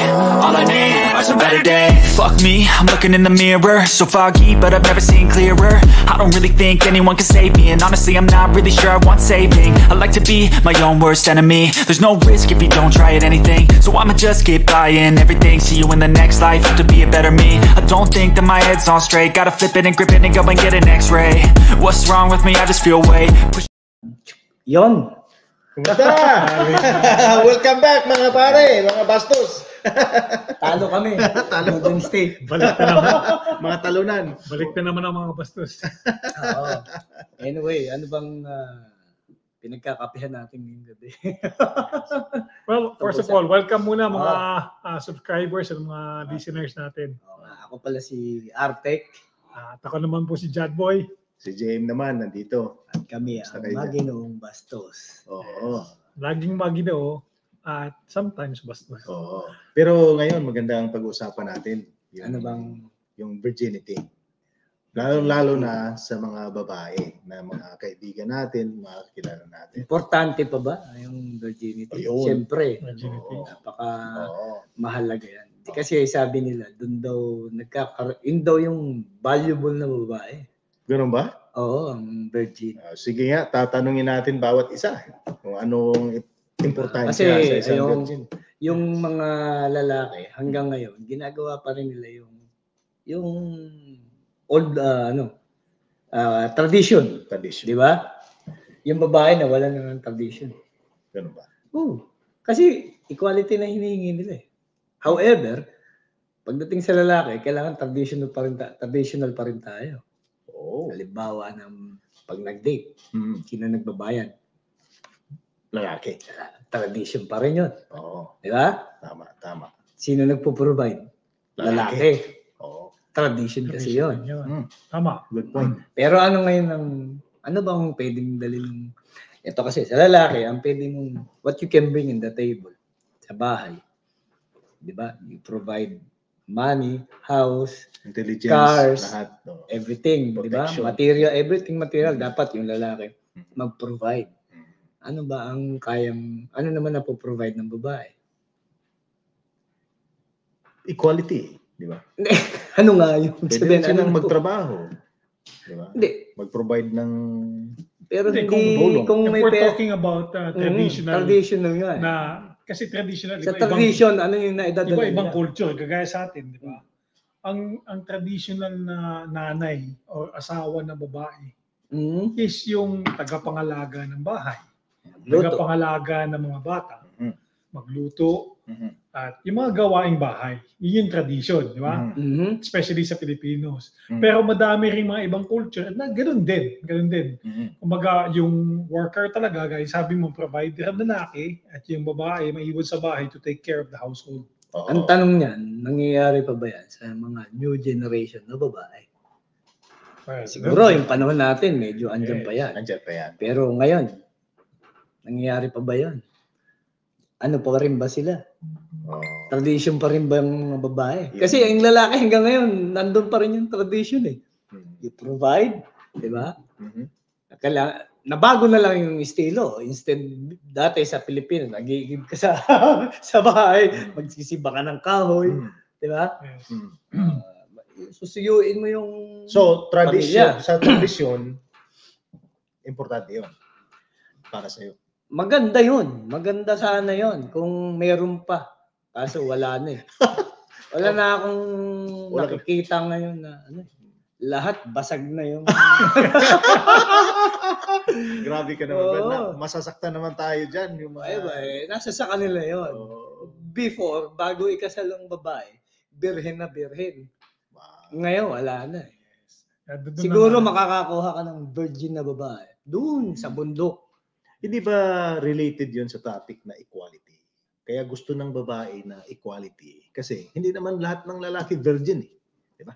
all I need are some better days. Fuck me, I'm looking in the mirror, so foggy, but I've never seen clearer. I don't really think anyone can save me, and honestly I'm not really sure I want saving. I like to be my own worst enemy. There's no risk if you don't try at anything, so I'ma just keep buying everything. See you in the next life, have to be a better me. I don't think that my head's on straight, gotta flip it and grip it and go and get an x-ray. What's wrong with me? I just feel weight. Yon. Welcome back mga pare, mga bastos. Talo kami. Talo Golden State. Balik na naman. Mga talunan. Balik na naman ang mga bastos. Oo. Anyway, ano bang pinagkakapihan natin ngayong gabi? Well, first of all, welcome muna mga subscribers at mga listeners natin. Ako pala si Artek. At ako naman po si Jadboy. Si JM naman nandito. At kami ang Maginoong Bastos. Oo. Laging Maginoo at sometimes bastos. Oo. Pero ngayon maganda ang pag-uusapan natin. Yung, ano bang? Yung virginity. Lalo na sa mga babae na mga kaibigan natin, mga kilala natin. Importante pa ba yung virginity? Ayun. Siyempre. Virginity. Mahalaga yan. Kasi sabi nila, doon daw yun daw yung valuable na babae. Ganun ba? Oo, ang virgin. Sige nga, tatanungin natin bawat isa kung anong importante kasi sa isang virgin. Yung mga lalaki hanggang ngayon, ginagawa pa rin nila yung old tradition. Di ba? Yung babae na wala na ng tradition. Ganun ba? Oo. Kasi equality na hinihingi nila eh. However, pagdating sa lalaki, kailangan traditional pa rin tayo. Oh. Halimbawa ng pag nag-date, sino nagbabayad? Lalaki. Tradition pa rin yun. Oo. Di ba? Tama. Sino nagpo-provide? Lalaki. Oo. Tradition kasi yun. Tama. Good point. Pero ano ngayon ano bang pwedeng dalhin? Ito kasi sa lalaki, ang pwede mong, what you can bring in the table sa bahay. Di ba? You provide money, house, intelligence, cars, lahat, everything, di ba? Material, everything material, dapat yung lalaki mag-provide. Ano ba ang ano naman na po-provide ng babae? Equality, di ba? Ano nga yung sabihin? Pwede silang magtrabaho, di ba? Hindi. Mag-provide ng... Pero kung may we're talking about traditional nga. Na kasi traditional, sa tradition, ano yung naidadala? Ibang culture, kagaya sa atin, di ba? Ang traditional na nanay o asawa ng babae is yung tagapangalaga ng bahay. Tagapangalaga ng mga bata. Magluto. At yung mga gawaing bahay. Yun yung tradition, di ba? Especially sa Pilipinos. Pero madami rin mga ibang culture na ganoon din. Kumbaga, yung worker talaga, guys, sabi mo, provider ang lalaki at yung babae maiwan sa bahay to take care of the household. Ang tanong niyan, nangyayari pa ba yan sa mga new generation na babae? Well, siguro, yung panahon natin, medyo andyan pa yan. Pero ngayon, nangyayari pa ba yan? Ano pa rin ba sila? Tradition pa rin ba yung mga babae? Kasi yung lalaki hanggang ngayon, nandun pa rin yung tradition eh. You provide, di ba? Nabago na lang yung estilo. Instead, dati sa Pilipinas, nag-iigib ka sa bahay, magsisiba ka ng kahoy, di ba? Susuyuin mo yung tradition, sa tradition, importante yun para sa'yo. Maganda yun. Maganda sana yun kung meron pa. Kaso wala na eh. Wala na akong nakikita ngayon na lahat basag na yung... Grabe ka naman. Masasaktan naman tayo dyan. Yung nasa sa kanila yun. Before, bago ikasal ang babae, birhen na birhen. Ngayon, wala na eh. Siguro makakakuha ka ng virgin na babae. Doon, sa bundok. Hindi ba related yun sa topic na equality? Kaya gusto ng babae na equality. Kasi hindi naman lahat ng lalaki virgin eh. Diba?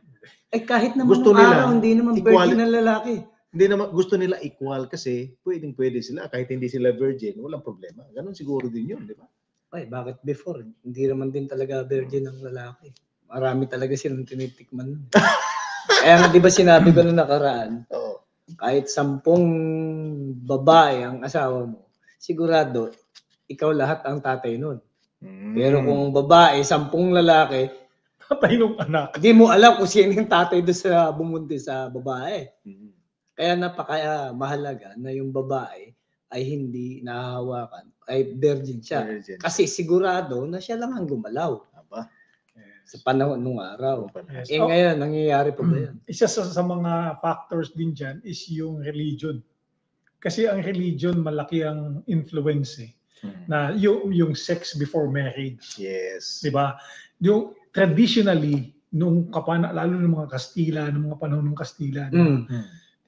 Kahit naman araw, hindi naman virgin ng lalaki. Hindi naman, gusto nila equal kasi pwede sila. Kahit hindi sila virgin, walang problema. Ganon siguro din yun, di ba? Bakit before? Hindi naman din talaga virgin ng lalaki. Marami talaga silang tinitikman. Kaya di ba sinabi ko nung nakaraan? Kahit 10 babae ang asawa mo, sigurado, ikaw lahat ang tatay nun. Pero kung babae, 10 lalaki, tatay ng anak. Hindi mo alam kung sino yung tatay doon sa bumuntis sa babae. Kaya mahalaga na yung babae ay hindi nahahawakan, ay virgin siya. Kasi sigurado na siya lang ang gumalaw. Sa panahon nung araw. Yes. Ngayon, nangyayari pa ba yan? Isa sa mga factors din dyan is yung religion. Kasi ang religion, malaki ang influence na yung sex before marriage. Yes. Diba? Yung traditionally, lalo ng mga Kastila, ng mga panahon ng Kastila,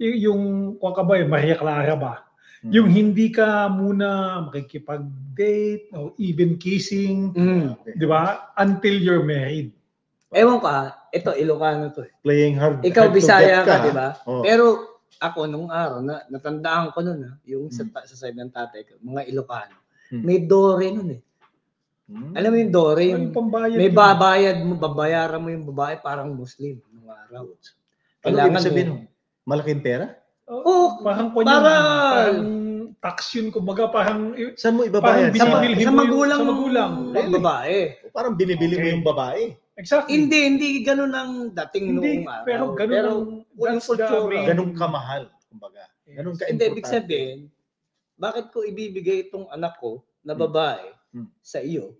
yung Maria Clara ba? Yung hindi ka muna makikipag-date o even kissing, di ba? Until you're married. Ewan ka, ito Ilocano to. Playing hard. Ikaw Bisaya ka, di ba? Pero ako nung araw, natandaan ko nun, yung sa side ng tatay ko, mga Ilocano, may dore nun Alam mo yung dore, yung may babayaran mo yung babae parang Muslim nung araw. Kailangan sabihin, malaking pera? Oo, parang tax yun, kumbaga parang saan mo ibabayad? Sa magulang. Babae. Parang binibili mo yung babae. Exactly. Hindi ganun ang dating noong araw. Pero ganun kamahal, kumbaga. Ganun ka-importante. Hindi, ibig sabihin, bakit ko ibibigay itong anak ko na babae sa iyo?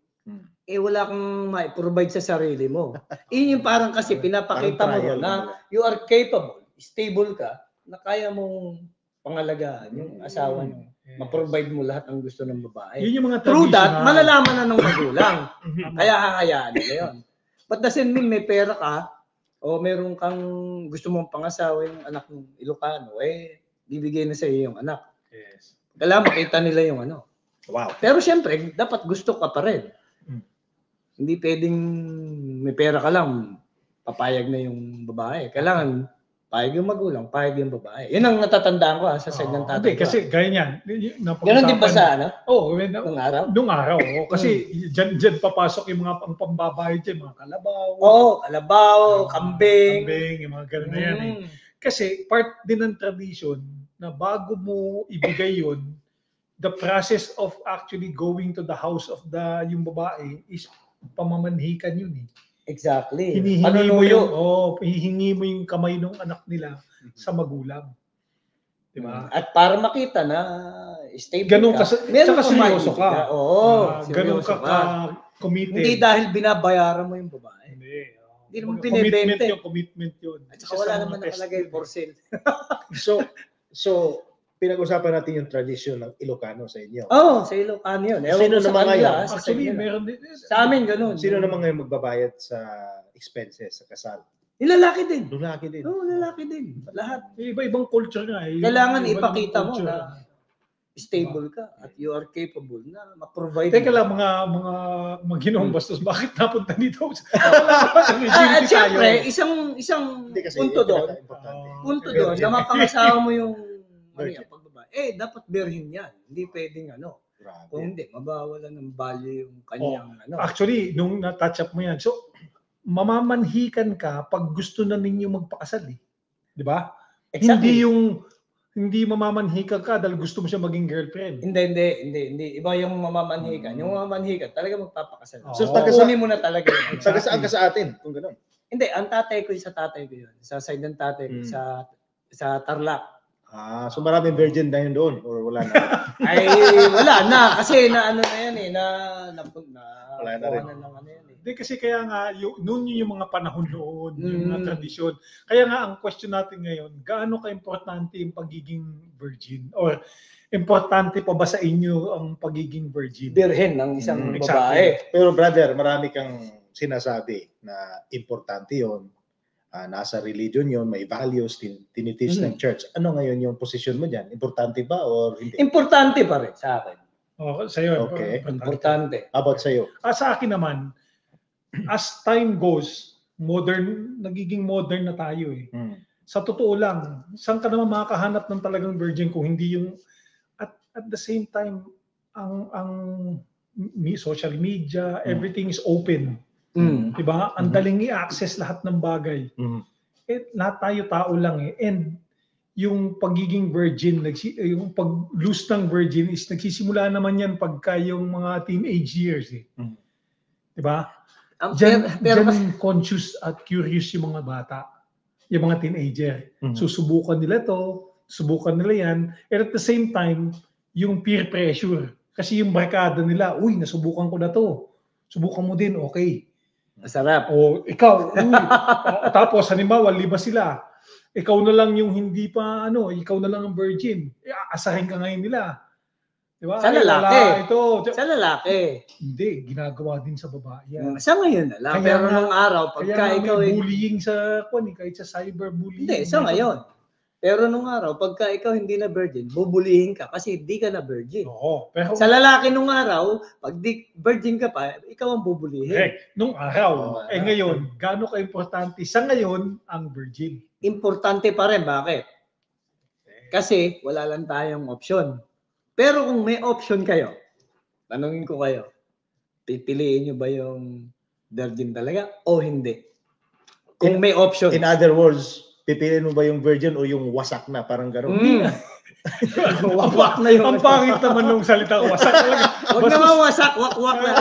Wala kang ma-provide sa sarili mo. Yun yung parang kasi pinapakita mo na you are capable, stable ka, na kaya mong pangalagaan yung asawa mo. Ma-provide mo lahat ng gusto ng babae. Yun yung mga Through that, malalaman na ng magulang. Kaya hahayaan nila yun. But doesn't mean may pera ka o meron kang gusto mong pangasawa yung anak ng Ilocano, bibigay na sa iyo yung anak. Yes. Kailangan makita nila yung ano. Wow. Pero syempre, dapat gusto ka pa rin. Hindi pwedeng may pera ka lang, papayag na yung babae. Kailangan payag yung magulang, payag yung babae. Yun ang natatandaan ko sa side ng tatay. Hindi, kasi gaya niyan. Ganun din ba sa ano? Nung araw? Nung araw. Kasi dyan papasok yung mga pambabae dyan, mga kalabaw. Kalabaw, kambing. Yung mga ganun na yan Kasi part din ng tradition na bago mo ibigay yun, the process of actually going to the house of yung babae is pamamanhikan yun Exactly. Hihingi mo yung kamay ng anak nila sa magulang. Diba? At para makita na stable ganun ka, tsaka seryoso ka. Ganun ka committed. Hindi dahil binabayaran mo yung babae. Hindi naman binibente. Commitment yun. At saka wala naman nakalagay for sale. So, pinag-usapan natin yung tradisyon ng Ilocano sa inyo. Sa Ilocano yun. Sino naman ngayon? Actually, meron din. Sa amin, ganun. Sino naman ngayon magbabayad sa expenses, sa kasal? Yung lalaki din. Lalaki din. Lalaki din. Lahat. Iba-ibang culture nga. Kailangan ipakita mo na stable ka at you are capable na ma-provide. Teka lang, mga ginawang bastos, bakit napunta dito? At syempre, isang punto doon, na mapangasawa mo yung pagbabae. Dapat berhin yan. Hindi pwedeng kung hindi, mabawalan ng value yung kanyang Actually, nung na-touch up mo yan, so, mamamanhikan ka pag gusto na ninyo magpakasal Di ba? Exactly. Hindi mamamanhikan ka dahil gusto mo siya maging girlfriend. Hindi. Iba yung mamamanhikan. Yung mamamanhikan, talaga magpapakasal. So, kunin mo na talaga yun. Taga saan ka sa atin? Kung gano'n. Hindi, ang tatay ko sa tatay ko yun. Sa side ng tatay ko, sa Tarlac. So maraming virgin na yun doon or wala na? Wala na. Kasi wala na rin. Hindi kasi kaya nga, noon yung mga panahon noon, yung mga tradisyon. Kaya nga, ang question natin ngayon, gaano ka-importante yung pagiging virgin? Or importante pa ba sa inyo ang pagiging virgin? Birhen ng isang babae. Pero brother, marami kang sinasabi na importante yon. Nasa religion yon, may values, tiniteach ng church. Ano ngayon yung position mo dyan? Importante ba or hindi? Importante pa rin sa akin. Sa'yo. Okay. Importante. How about sa'yo? Sa akin naman, as time goes, nagiging modern na tayo Sa totoo lang, saan ka naman makakahanap ng talagang virgin kung hindi yung at the same time ang social media, everything is open. Diba? Ang daling i-access lahat ng bagay. Lahat tayo tao lang And yung pagiging virgin, yung pag-lose ng virgin is nagsisimula naman yan pagka yung mga teenage years Di ba? Pero Diyan conscious at curious yung mga bata, yung mga teenager. Susubukan nila to, subukan nila yan, and at the same time, yung peer pressure. Kasi yung barkada nila, uy, nasubukan ko na to. Subukan mo din, okay. Masarap. O ikaw, uy. Tapos, halimbawa, liba sila. Ikaw na lang yung hindi pa, ikaw na lang ang virgin. Asahin ka ngayon nila. Diba? Sa lalaki. Sa lalaki. Hindi, ginagawa din sa babae yan. Sa ngayon na lang. Pero nung araw, pagka ikaw bullying sa, kahit sa cyberbullying. Hindi, sa ngayon. Pero nung araw, pagka ikaw hindi na virgin, bubulihin ka kasi hindi ka na virgin. Oo. Pero, sa lalaki nung araw, pag di virgin ka pa, ikaw ang bubulihin. Nung araw. Ngayon, gaano ka-importante sa ngayon ang virgin? Importante pa rin. Bakit? Kasi wala lang tayong option. Pero kung may option kayo, tanungin ko kayo, pipiliin nyo ba yung virgin talaga o hindi? Kung may option. In other words, pipiliin mo ba yung virgin o yung wasak na? Parang gano'n. Wakwak na yung... Ang pangit naman nung salita, wasak talaga. Huwag naman wasak, wakwak na.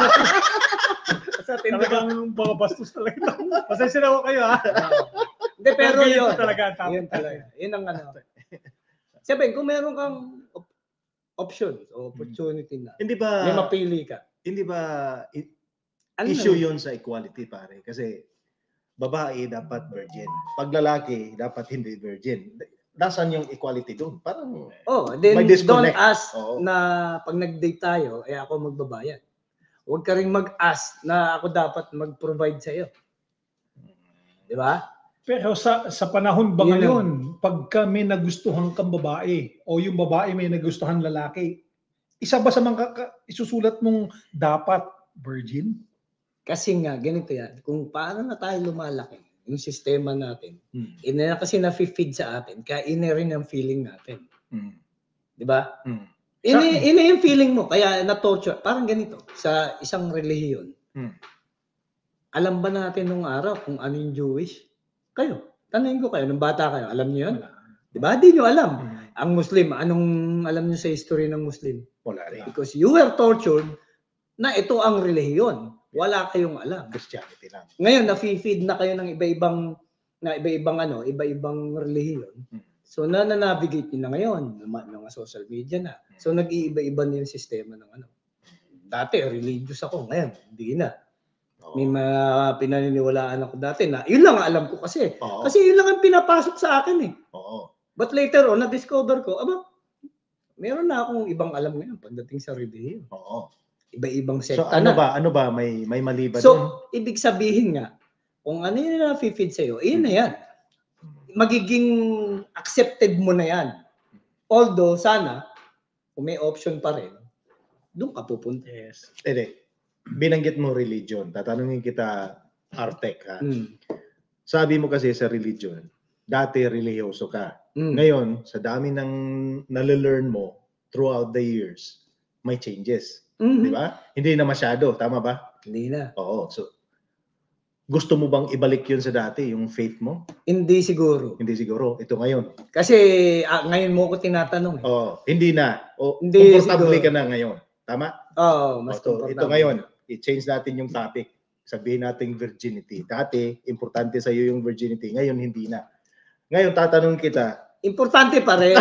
Talagang mga bastos talaga. Pasensya na ako kayo, ha? Hindi, pero yun. Talaga. Yun talaga. Yun ang Sabi, kung meron kang option o opportunity na, hindi ba, may mapili ka. Hindi ba issue yun sa equality, pare? Kasi babae dapat virgin. Pag lalaki, dapat hindi virgin. Nasaan yung equality doon? Parang then may disconnect. Don't ask na pag nag-date tayo, ako magbabayad. Huwag ka rin mag-ask na ako dapat mag-provide sa iyo. Di ba? Pero sa panahon ba ngayon, pagka may nagustuhan kang babae o yung babae may nagustuhan lalaki, isa ba sa mga isusulat mong dapat virgin? Kasi nga, ganito yan. Kung paano na tayo lumalaki, yung sistema natin, ina kasi na-feed sa atin, kaya ina rin ang feeling natin. Di ba? Ina yung feeling mo, kaya na-torture. Parang ganito, sa isang relihiyon. Alam ba natin nung araw kung ano yung Jewish? Kayo, tanongin ko kayo, nung bata kayo, alam niyo yun? Di ba? Di nyo alam. Ang Muslim, anong alam niyo sa history ng Muslim? Wala rin. Because you were tortured na ito ang relihiyon. Wala kayong alam. Christianity lang. Ngayon, na-feed na kayo ng iba-ibang relihiyon. So, na-navigate nyo na ngayon. Mga social media na. So, nag-iiba-iba na yung sistema ng Dati, religious ako. Ngayon, hindi na. May mga pinaniniwalaan ako dati na yun lang alam ko kasi. Kasi yun lang ang pinapasok sa akin eh. But later on, na-discover ko, meron na akong ibang alam ngayon pagdating sa relihiyon. Iba-ibang sekta so, ano ba? May mali ba so, ibig sabihin nga, kung ano yung na-feed sa'yo, yun na yan. Magiging accepted mo na yan. Although, sana, kung may option pa rin, doon ka pupunta. Yes. Binanggit mo religion. Tatanungin kita, Artek, ha? Sabi mo kasi sa religion, dati religyoso ka. Ngayon, sa dami ng nalelearn mo throughout the years, may changes. Di ba? Hindi na masyado. Tama ba? Hindi na. Oo. So, gusto mo bang ibalik yun sa dati, yung faith mo? Hindi siguro. Hindi siguro. Ito ngayon. Kasi ngayon mo ko tinatanong. Hindi na. Hindi komportable siguro. ka na ngayon. Tama? Mas komportable. Ito ngayon. I-change natin yung topic. Sabihin natin virginity. Dati, importante sa iyo yung virginity. Ngayon, hindi na. Ngayon, tatanong kita. Importante pa rin.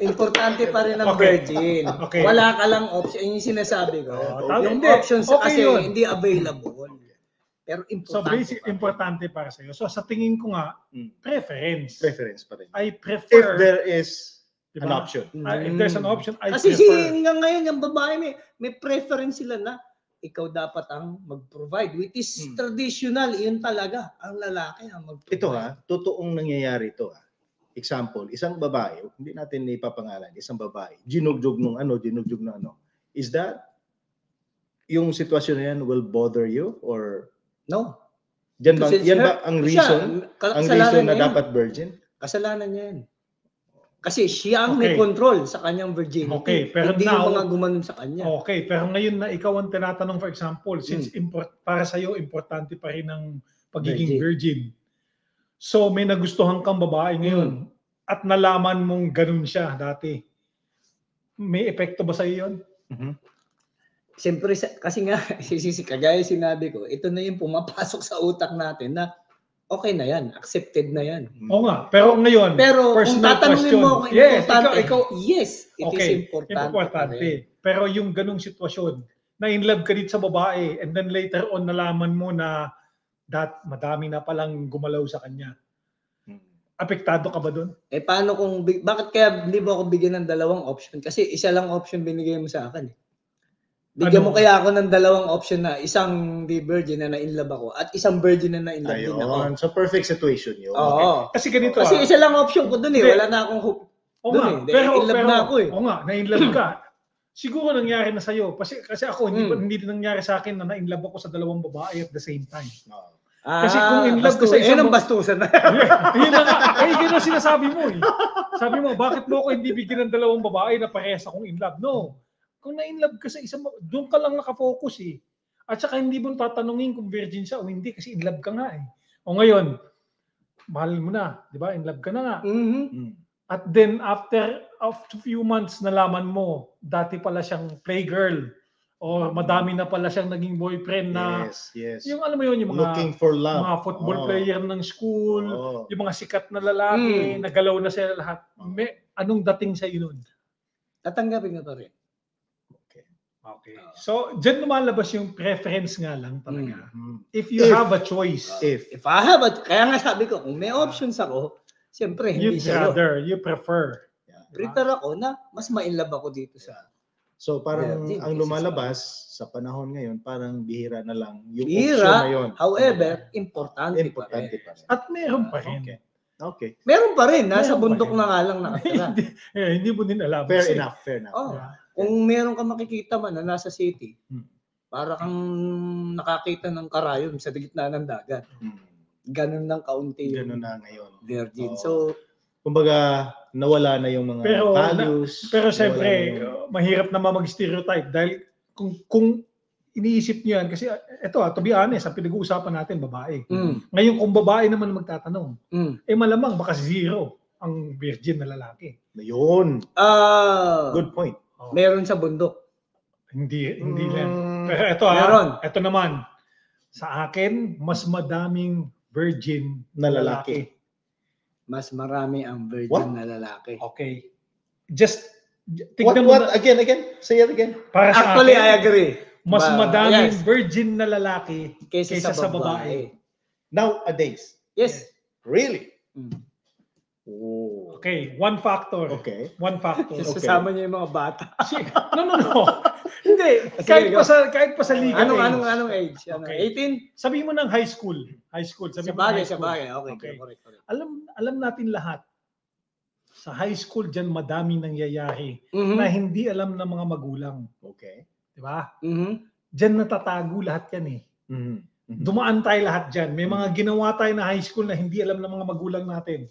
Importante pa rin ang virgin. Wala ka lang option. Yung sinasabi ko. Yung options kasi hindi available. Pero importante. So, importante para sa iyo. So, sa tingin ko nga, preference. Preference pa rin. I prefer. If there is an option. If there's an option, I kasi prefer. Kasi ngayon, yung babae, may preference sila na ikaw dapat ang mag-provide, which is traditional, yun talaga, ang lalaki ang mag-provide. Ito totoong nangyayari ito Example, isang babae, hindi natin ipapangalan, isang babae, ginugjug ng ano. Is that, yung sitwasyon na yan will bother you or? No. Yan ba ang reason? Ang reason na dapat virgin? Kasalanan niya yan. Kasi siya ang may control sa kanyang virginity. Pero hindi yung mga gumanon sa kanya. Okay, pero ngayon na ikaw ang tinatanong, for example, since para sa iyo importante pa rin ang pagiging virgin. So may nagustuhan kang babae ngayon at nalaman mong ganun siya dati. May epekto ba sa iyo 'yon? Siyempre, kasi nga, kagaya sinabi ko, ito na yung pumapasok sa utak natin na okay na yan, accepted na yan. Oo nga, pero ngayon, kung tatanungin mo kung importante, yes, it is importante. Pero yung ganung sitwasyon, na in love ka dito sa babae, and then later on nalaman mo na madami na palang gumalaw sa kanya. Apektado ka ba doon? Paano bakit kaya hindi mo ako bigyan ng dalawang option? Kasi isa lang option binigay mo sa akin. Bigyan mo kaya ako ng dalawang option na isang di virgin na in love ako at isang virgin na in love din ako. So perfect situation yun. Oo. Kasi ganito Kasi isa lang option ko doon Wala na akong hope. Pero in love na ako Oo nga, na in love ka. Siguro nangyari na sa'yo. Kasi ako, hindi din nangyari sa akin na in love ako sa dalawang babae at the same time. Kasi kung in love ka sa isang bastusan na. Yun na nga. Gano'n sinasabi mo Sabi mo, bakit mo ako hindi bigyan ng dalawang babae na parehas akong in love? No. Kung na-in-love ka sa isang, doon ka lang nakafocus At saka hindi mo tatanungin kung virgin siya o hindi kasi in love ka nga O ngayon, mahal mo na, di ba? In love ka na nga. At then after a few months nalaman mo, dati pala siyang playgirl o madami na pala siyang naging boyfriend na yung alam mo yun, yung mga looking for love. Mga football player ng school, yung mga sikat na lalaki, nagalaw na sila lahat. Anong dating sa iyo nun? Tatanggapin ka pa rin. Okay. So, dyan lumalabas yung preference nga lang talaga. If you have a choice. If I have kaya nga sabi ko, kung may options ako, siyempre, hindi siya. You prefer. Prefer ako na mas ma-inlove ako dito sa... So, parang ang lumalabas sa panahon ngayon, parang bihira na lang yung option na yun. However, importante pa rin. At meron pa rin. Okay. Meron pa rin. Nasa bundok na nga lang nakatira. Hindi mo din alam. Fair enough. Kung meron ka makikita man na nasa city, para kang nakakita ng karayom sa gitna ng dagat. Ganun lang kaunti yung ganun na ngayon. Virgin. So, kumbaga, nawala na yung mga values. Pero siyempre, mahirap naman mag-stereotype dahil kung iniisip niyo yan, kasi ito to be honest, ang pinag-uusapan natin, babae. Ngayon, kung babae naman magtatanong, malamang baka zero ang virgin na lalaki. Yun. Good point. Meron sa bundok. Hindi lang. Pero ito naman, sa akin, mas madaming virgin na lalaki. Mas marami ang virgin na lalaki. Okay. Just tignan mo. Again? Say it again. Actually, I agree. Mas madaming virgin na lalaki kaysa sa babae. Nowadays. Yes. Really? Oh. Okay, one factor. One factor. Sasama niya yung mga bata. No. Hindi. Kahit pa sa liga. Anong age? Okay. 18? Sabihin mo ng high school. Sa bagay. Okay. Correct. Alam natin lahat. Sa high school dyan madaming nangyayari na hindi alam ng mga magulang. Okay. Di ba? Dyan natatago lahat yan Dumaan tayo lahat dyan. May mga ginawa tayo na high school na hindi alam ng mga magulang natin.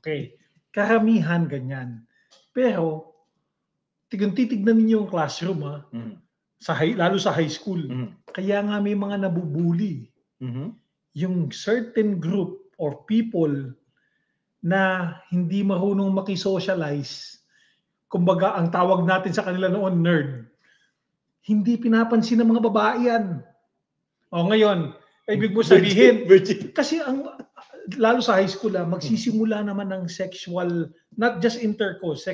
Okay. Karamihan ganyan. Pero, titignan ninyo yung classroom lalo sa high school. Kaya nga may mga nabubuli. Yung certain group or people na hindi marunong makisocialize, kumbaga ang tawag natin sa kanila noon nerd, hindi pinapansin ng mga babae yan. Ngayon, ibig mo sabihin, kasi lalo sa high school, magsisimula naman ng sexual, not just intercourse,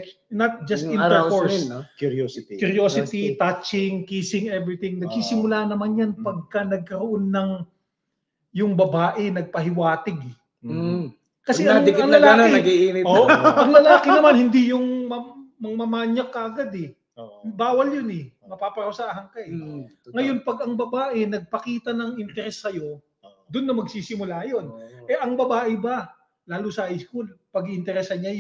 curiosity, touching, kissing, everything. Nagsisimula naman yan pagka nagkaroon ng yung babae nagpahiwatig. Kasi ang lalaki, ang lalaki naman hindi yung mamanyak kagad Bawal yun mapaparusahan ka Ngayon pag ang babae nagpakita ng interest sa'yo, doon na magsisimula yun. Ang babae ba, lalo sa high school, pag-interesa niya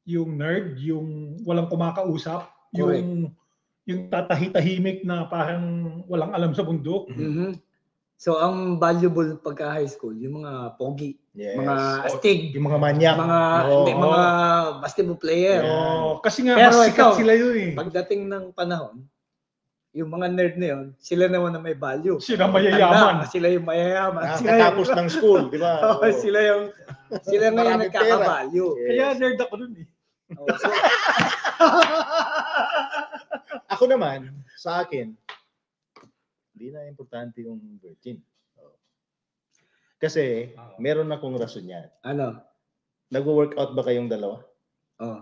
yung nerd, yung walang kumakausap, yung tatahitahimik na parang walang alam sa bundok. So, ang valuable pagka high school, yung mga pogi, mga astig, yung mga manyak, mga basketball player. Kasi nga, mas sikat sila yun Pagdating ng panahon, yung mga nerd na yun, sila naman na may value. Sila mayayaman. Sila yung mayayaman. Nakatapos ng school, di ba? Sila ngayon nagkaka-value. Kaya nerd ako dun Ako naman, sa akin, hindi na importante yung virgin. Kasi, meron akong rason yan. Ano? Nag-workout ba kayong dalawa?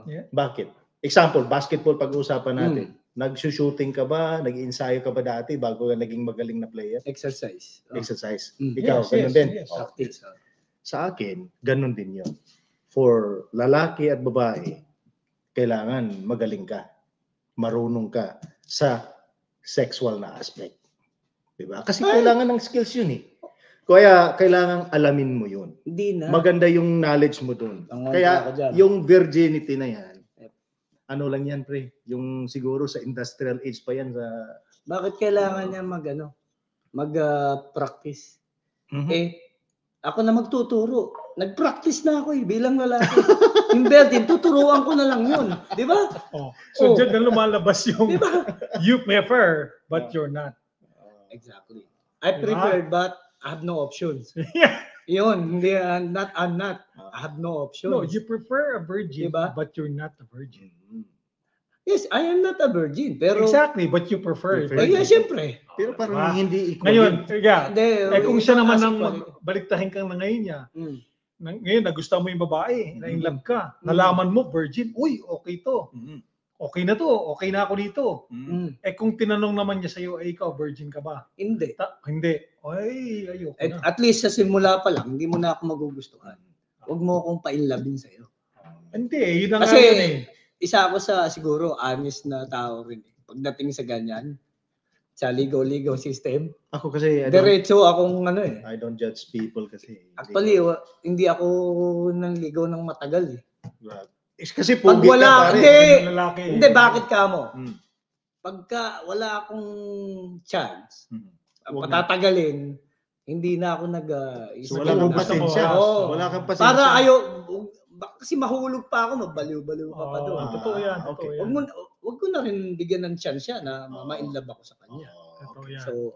Yeah. Bakit? Example, basketball pag-uusapan natin. Nag-shooting ka ba? Nag-ensayo ka ba dati bago ka naging magaling na player? Exercise. Exercise. Ikaw, ganun din. Practice. Sa akin, ganun din yun. For lalaki at babae, kailangan magaling ka. Marunong ka sa sexual na aspect. Diba? Kasi kailangan ng skills yun eh. Kaya kailangan alamin mo yun. Hindi na. Maganda yung knowledge mo dun. Kaya yung virginity na yan, ano lang yan pre, yung siguro sa industrial age pa yan. Bakit kailangan niya mag-practice? Ako na magtuturo. Nag-practice na ako bilang lalaki. Yung virgin, tuturuan ko na lang yun. Di ba? So dyan na lumalabas yung you prefer, but you're not. Exactly. I prefer, but I have no options. Yun, hindi, I'm not. I have no options. No, you prefer a virgin, diba? But you're not a virgin. Yes, I am not a virgin, pero... Exactly, but you prefer it. Yeah, siyempre. Pero parang hindi equal. Ngayon, kung siya naman ang baliktahin kang na ngayon niya, ngayon, nagustuhan mo yung babae, na in love ka, nalaman mo, virgin, uy, okay to. Okay na to, okay na ako dito. Kung tinanong naman niya sa'yo, ikaw, virgin ka ba? Hindi. Hindi. Ay, ayoko na. At least sa simula pa lang, hindi mo na ako magugustuhan. Huwag mo akong pa-inlabin sa'yo. Hindi, yun ang kasi, nga yun isa ako sa siguro honest na tao rin. Pagdating sa ganyan, sa ligaw-ligaw system. Ako kasi, diretso akong I don't judge people kasi. Actually, hindi ako nangligaw ng matagal eh. Kasi pag wala, hindi, bakit ka mo? Pagka wala akong chance, patatagalin, hindi na ako so, wala kang pasensya. Wala kang pasensya. Para kasi mahulog pa ako, magbaliw-baliw pa doon. Totoo yan. Wag ko na rin bigyan ng chance siya na ma-inlove ako sa kanya. So,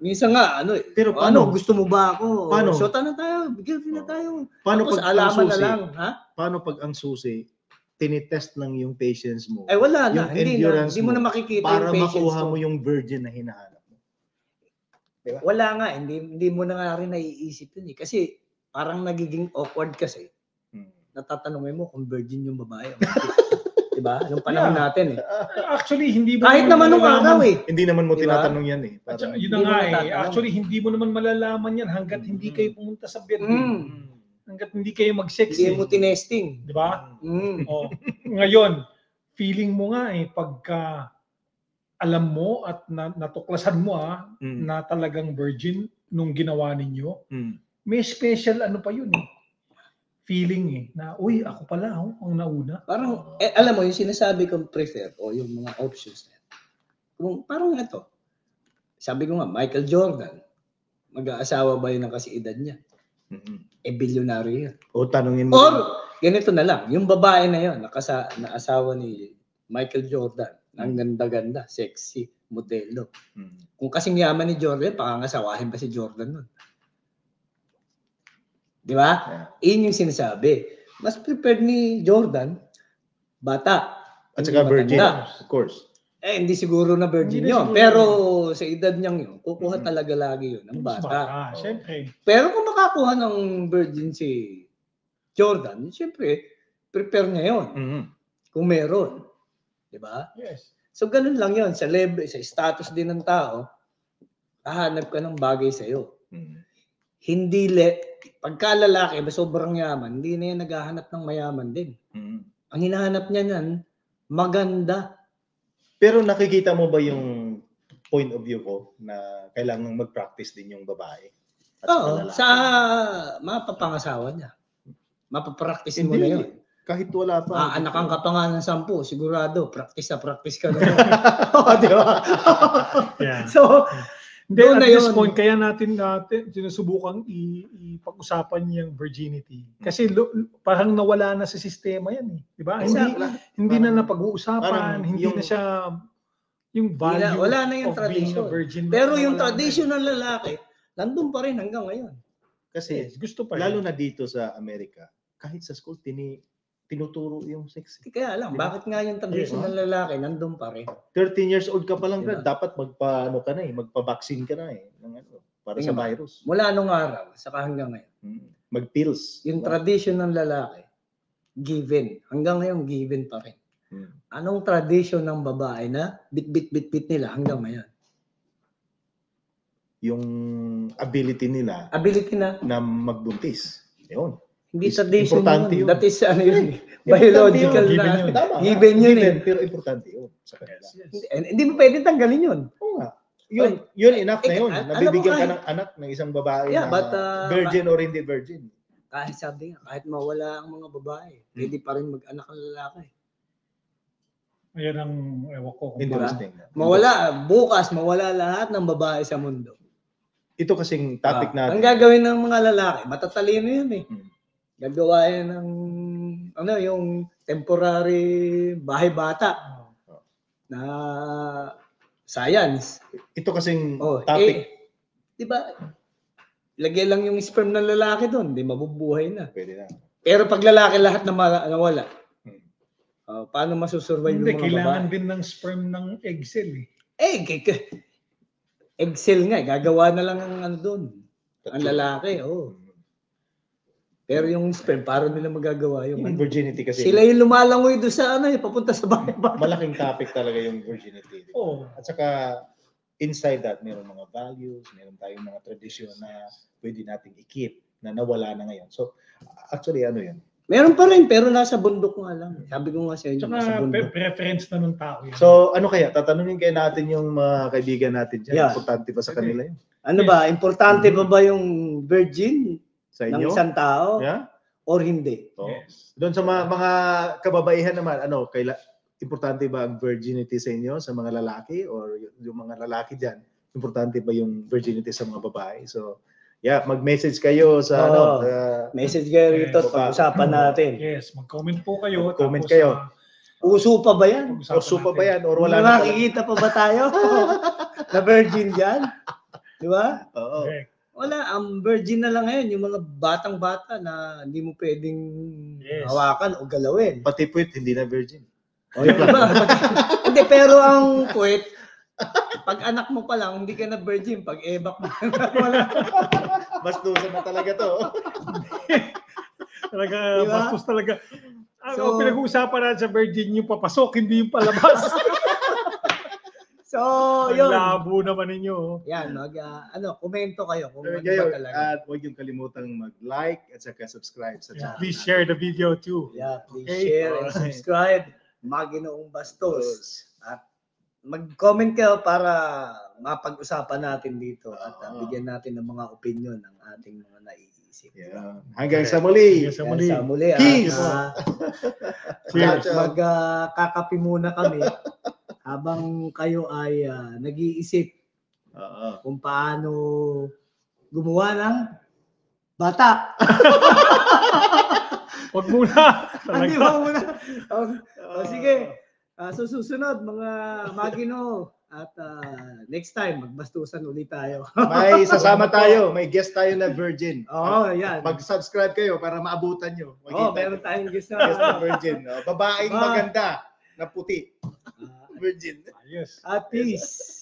minsan nga, pero paano? Gusto mo ba ako? Paano? Shota na tayo, bigyan na tayo. Paano tapos pag alaman na lang, ha? Paano pag ang susi, tinitest lang yung patience mo? Wala na. Yung endurance hindi mo na makikita para yung patience makuha mo yung virgin na hinahanap mo. Diba? Wala nga, hindi mo na nga rin naiisip yun eh. Kasi parang nagiging awkward kasi. Natatanungin mo kung virgin yung babae. Diba? Anong panahon natin eh. Actually, hindi mo kahit naman nung araw eh. Hindi naman mo tinatanong yan eh. Yun na nga eh. Actually, hindi mo naman malalaman yan hanggat hindi kayo pumunta sa bed. Hanggat hindi kayo mag-sex. Hindi mo tinesting. Diba? Ngayon, feeling mo nga eh, pagka alam mo at natuklasan mo na talagang virgin nung ginawa ninyo, may special ano pa yun eh. Feeling eh, na uy, ako pala ang nauna. Parang, alam mo, yung sinasabi kong prefer o yung mga options na yan. Kung parang ito, sabi ko nga, Michael Jordan, mag-aasawa ba yun ang kasi edad niya? Bilyonaryo yun. O tanungin mo. Or, ganito na lang, yung babae na yun, na asawa ni Michael Jordan, ang ganda-ganda, sexy, modelo. Kung kasing yaman ni Jordan, pakangasawahin pa si Jordan nun. Di ba? Iyon yung sinasabi. Mas prepared ni Jordan, bata. At saka virgin, of course. Hindi siguro na virgin yun. Pero sa edad niyang yun, kukuha talaga lagi yun ng bata. Siyempre. Pero kung makakuha ng virgin si Jordan, siyempre, prepare niya yun. Kung meron. Di ba? Yes. So, ganun lang yun. Sa level, sa status din ng tao, hahanap ka ng bagay sa'yo. Hindi pagka lalaki, sobrang yaman, hindi na yan naghahanap ng mayaman din. Ang hinahanap niya yan, maganda. Pero nakikita mo ba yung point of view ko na kailangan mag-practice din yung babae? Oo, sa mapapangasawa niya. Mapapractice mo na yun. Kahit wala pa. Anakan ka pa nga ng 10, sigurado, practice ka na. Di ba? Yeah. So, at this point, kaya natin sinusubukang ipag-usapan yung virginity. Kasi parang nawala na sa sistema yan eh. Diba? Hindi na napag-uusapan, hindi na siya yung value wala na yung of tradition. being a virgin. Pero yung tradition ng lalaki, nandun pa rin hanggang ngayon. Kasi gusto pa lalo na dito sa Amerika, kahit sa school, tinuturo yung sex. Kaya lang, bakit nga yung tradition ng lalaki nandun pa rin? 13 years old ka pa lang, diba? Dapat magpa-vaccine ka na ng para sa virus. Mula nung araw, saka hanggang ngayon. Mag-pills. Yung tradition ng lalaki, given. Hanggang ngayon, given pa rin. Anong tradition ng babae na bit-bit nila hanggang ngayon? Yung ability nila na magbuntis. Yun. Hindi tradition yun. That is yun. Biological na. Given yun eh. Pero importante yun sa kanila. Hindi mo pwede tanggalin yun. Oo nga. Yun enough na yun. Nabibigyan ka ng anak ng isang babae na virgin or hindi virgin. Kahit sabi nga, kahit mawala ang mga babae, pwede pa rin mag-anak ang lalaki. Ayan ang ewan ko. Interesting. Mawala lahat ng babae sa mundo. Ito kasing topic natin. Ang gagawin ng mga lalaki, matatalino yun eh. Gagawa yan ng yung temporary bahay bata na science. Ito kasing topic. Diba? Lagyan lang yung sperm ng lalaki doon, di mabubuhay na. Pwede na. Pero pag lalaki lahat na nawala, paano masusurvive yung mga babae? Kailangan din ng sperm ng egg cell eh. Egg cell nga, gagawa na lang ang doon. Ang lalaki, Pero yung sperm, parang nila magagawa yung virginity kasi. Sila yung lumalangoy doon sa papunta sa bahay. Malaking topic talaga yung virginity. Oh. At saka, inside that, mayroong mga values, mayroon tayong mga tradisyon na pwede nating i-keep na nawala na ngayon. So, actually, yun? Meron pa rin, pero nasa bundok nga lang. Sabi ko nga sa inyo, nasa bundok. Preference na ng tao yan. So, kaya? Tatanungin kayo natin yung mga kaibigan natin dyan. Importante pa sa kanila yun? Ano ba? Importante ba yung virgin sa inyo? Ng isang tao? Or hindi? Yes. Doon sa mga kababaihan naman, importante ba ang virginity sa inyo, sa mga lalaki, or yung mga lalaki dyan, importante ba yung virginity sa mga babae? So, mag-message kayo sa message kayo rito, pag-usapan natin. Yes, mag-comment po kayo. Comment kayo. Uso pa ba yan? Uso pa ba yan? Or wala na? Nakikita pa ba tayo? Na virgin dyan? Di ba? Oo. Wala, ang virgin na lang ngayon, yung mga batang-bata na hindi mo pwedeng hawakan o galawin. Pati puwet, hindi na virgin. Hindi, pero ang puwet, pag anak mo pa lang, hindi ka na virgin. Pag ebak mo, bastusan na talaga to. Talaga, bastos talaga. So, pinag-uusapan natin sa virgin yung papasok, hindi yung palabas. So, yun. Labo naman ninyo. Yan, komento kayo kung ano ba talaga. At huwag yung kalimutang mag-like at saka subscribe sa channel. Please share the video too. Yeah, please share and subscribe. Maginoong Bastos. At mag-comment kayo para mapag-usapan natin dito at bigyan natin ng mga opinion ng ating mga naiisip. Hanggang sa muli. Hanggang sa muli. Peace! Magkakapi muna kami. Habang kayo ay nag-iisip kung paano gumawa ng bata. Huwag muna. Hindi mo muna. Sige. Susunod mga Magino. At next time, magbastusan ulit tayo. May sasama tayo. May guest tayo na virgin. Yan. Mag-subscribe kayo para maabutan nyo. Meron tayong guest na virgin. Babaeng maganda na puti. Virgin. Ayos. Peace.